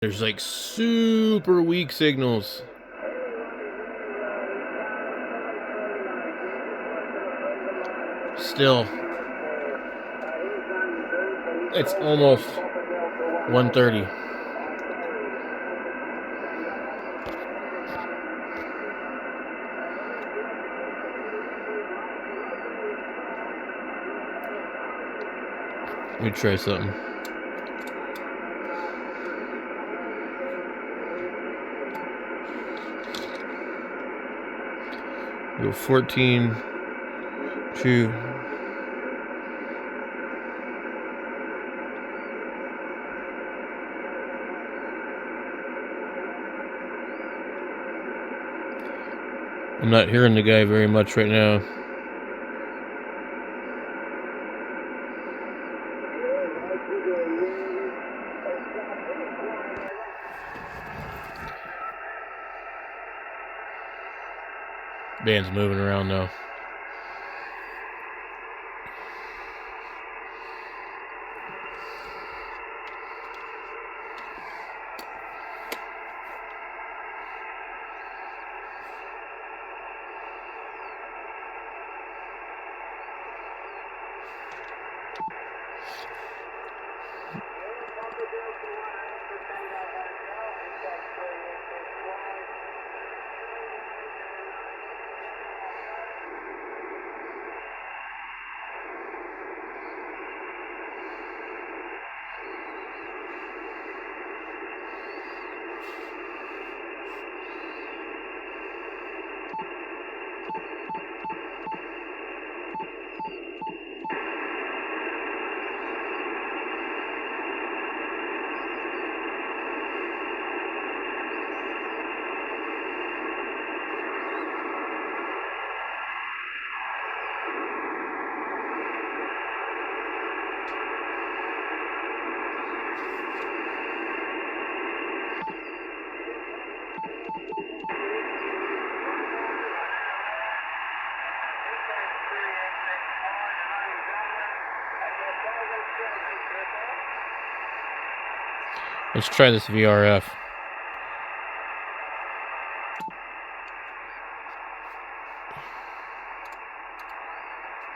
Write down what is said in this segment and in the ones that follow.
There's like super weak signals. Still, it's almost 1:30. Let me try something. Go 14 to I'm not hearing the guy very much right now. Band's moving around now. Let's try this VRF.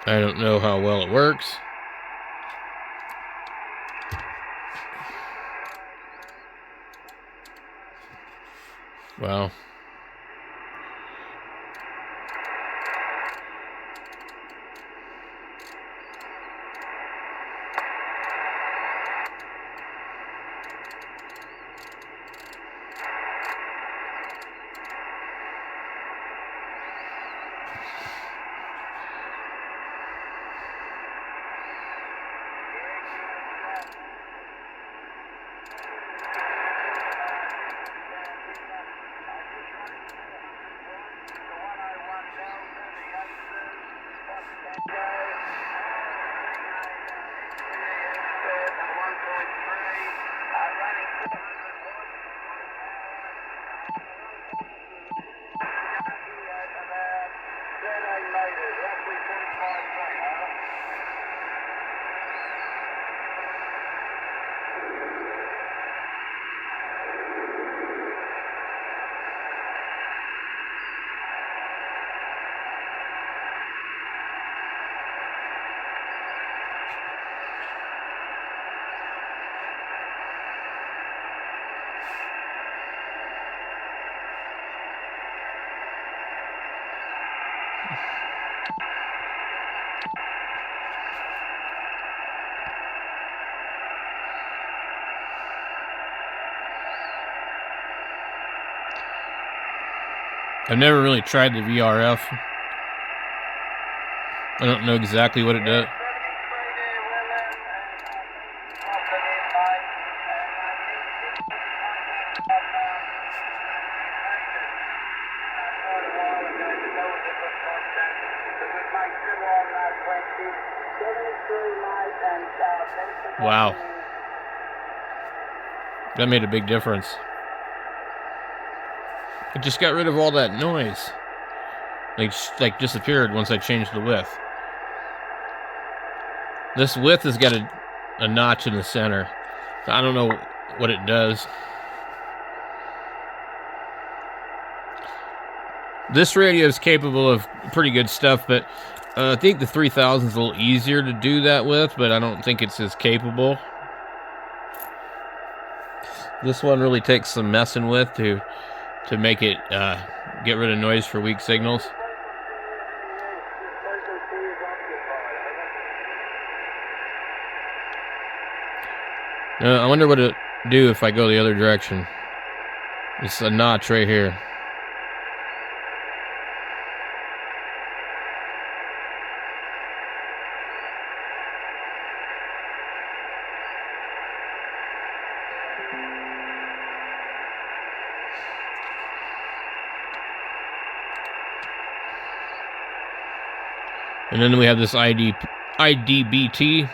I don't know how well it works. Wow. I've never really tried the VRF. I don't know exactly what it does. Wow. That made a big difference. It just got rid of all that noise. Like disappeared once I changed the width. This width has got a notch in the center. I don't know what it does. This radio is capable of pretty good stuff, but I think the 3000 is a little easier to do that with, but I don't think it's as capable. This one really takes some messing with to make it get rid of noise for weak signals. I wonder what it'll do if I go the other direction. It's a notch right here. And then we have this IDBT.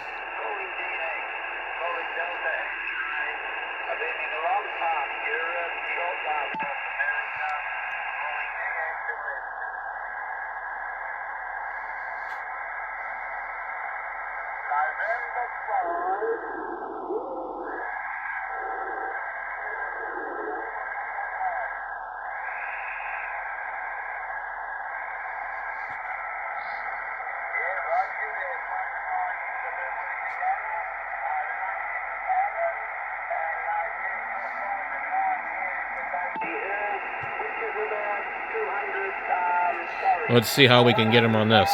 Let's see how we can get him on this.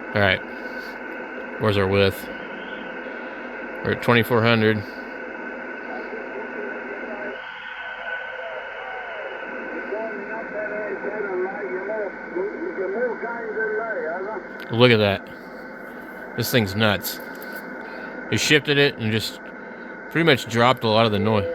Alright. Where's our width? We're at 2400. Look at that. This thing's nuts. He shifted it and just pretty much dropped a lot of the noise.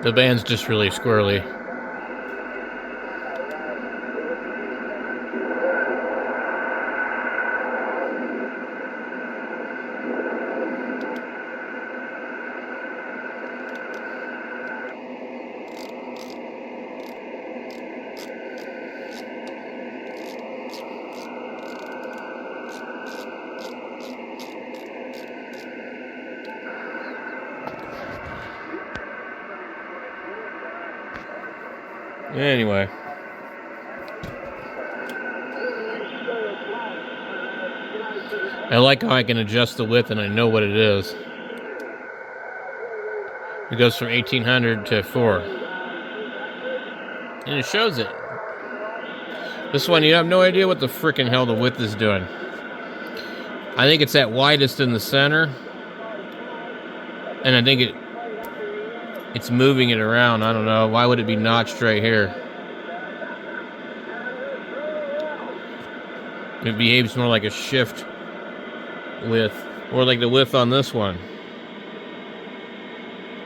The band's just really squirrely. Anyway. I like how I can adjust the width and I know what it is. It goes from 1800 to 4. And it shows it. This one, you have no idea what the frickin' hell the width is doing. I think it's at widest in the center. And I think it's moving it around. I don't know. Why would it be notched right here? It behaves more like a shift width, or like the width on this one,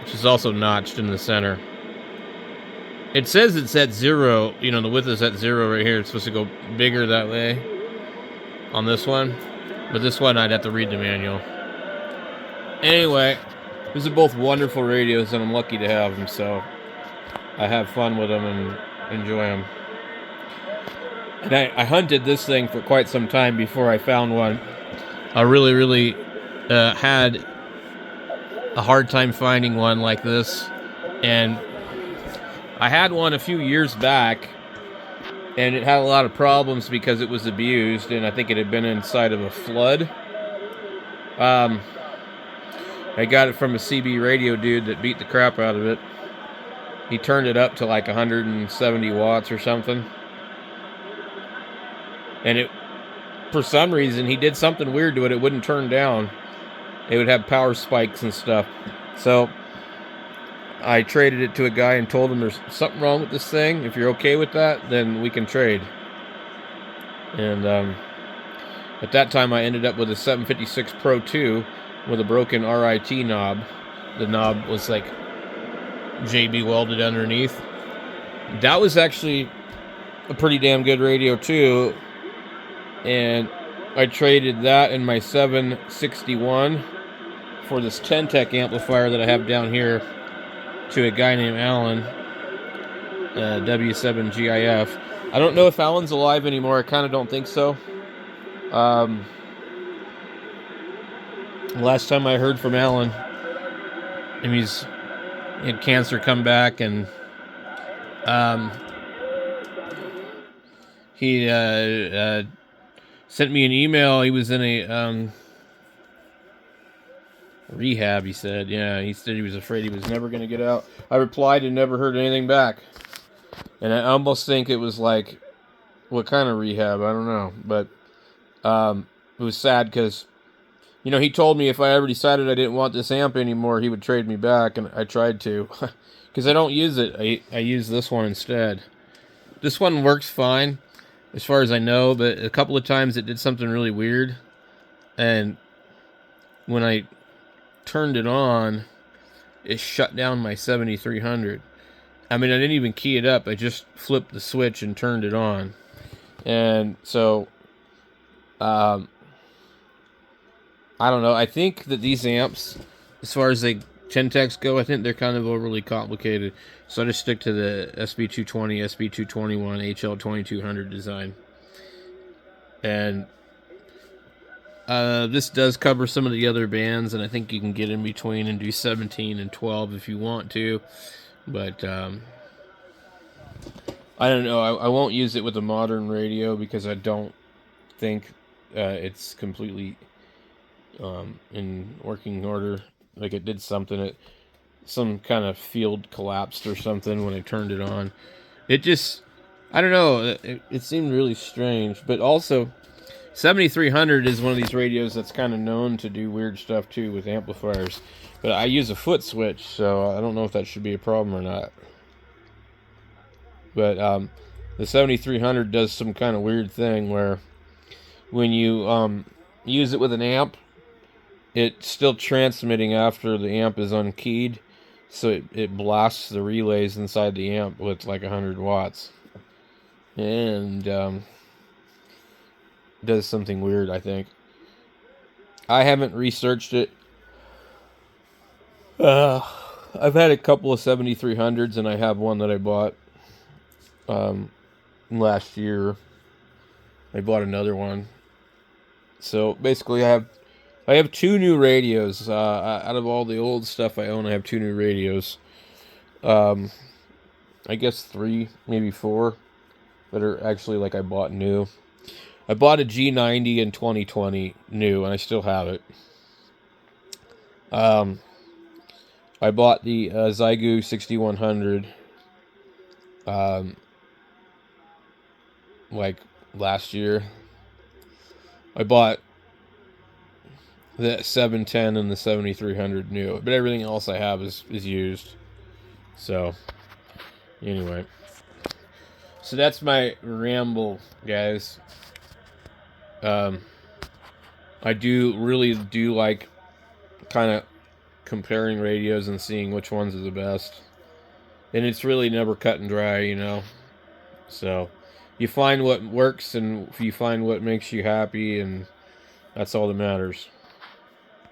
which is also notched in the center. It says it's at 0. You know, the width is at 0 right here. It's supposed to go bigger that way on this one. But this one, I'd have to read the manual. Anyway, these are both wonderful radios, and I'm lucky to have them, so I have fun with them and enjoy them. And I hunted this thing for quite some time before I found one. I really had a hard time finding one like this. And I had one a few years back, and it had a lot of problems because it was abused, and I think it had been inside of a flood. I got it from a CB radio dude that beat the crap out of it. He turned it up to like 170 watts or something. And it, for some reason, he did something weird to it. It wouldn't turn down. It would have power spikes and stuff. So I traded it to a guy and told him there's something wrong with this thing. If you're okay with that, then we can trade. And at that time, I ended up with a 756 Pro 2 with a broken RIT knob. The knob was like JB welded underneath. That was actually a pretty damn good radio too. And I traded that and my 761 for this 10-tech amplifier that I have down here to a guy named Alan, W7GIF. I don't know if Alan's alive anymore. I kind of don't think so. Last time I heard from Alan, and he had cancer come back, and he sent me an email. He was in a rehab, he said. Yeah, he said he was afraid he was never going to get out. I replied and never heard anything back. And I almost think it was like, what kind of rehab? I don't know. But it was sad because, you know, he told me if I ever decided I didn't want this amp anymore, he would trade me back. And I tried to. Because I don't use it. I use this one instead. This one works fine, as far as I know. But a couple of times it did something really weird. And when I turned it on, it shut down my 7300. I mean, I didn't even key it up. I just flipped the switch and turned it on. And so, I don't know. I think that these amps, as far as the 10-techs go, I think they're kind of overly complicated. So I just stick to the SB220, SB221, HL2200 design. And this does cover some of the other bands, and I think you can get in between and do 17 and 12 if you want to. But I don't know. I won't use it with a modern radio because I don't think it's completely in working order. Like it did something. Some kind of field collapsed or something when I turned it on. It just, I don't know. It seemed really strange. But also, 7300 is one of these radios that's kind of known to do weird stuff too with amplifiers. But I use a foot switch, so I don't know if that should be a problem or not. But the 7300 does some kind of weird thing where when you use it with an amp, it's still transmitting after the amp is unkeyed. So it blasts the relays inside the amp with like 100 watts. And does something weird, I think. I haven't researched it. I've had a couple of 7300s, and I have one that I bought last year. I bought another one. So basically, I have two new radios. Out of all the old stuff I own, I have two new radios. I guess 3, maybe 4, that are actually like I bought new. I bought a G90 in 2020 new, and I still have it. I bought the Zygu 6100 like last year. I bought the 710 and the 7300 new, but everything else I have is used. So anyway, so that's my ramble, guys. I really do like kind of comparing radios and seeing which ones are the best. And it's really never cut and dry, you know. So you find what works and you find what makes you happy, and that's all that matters.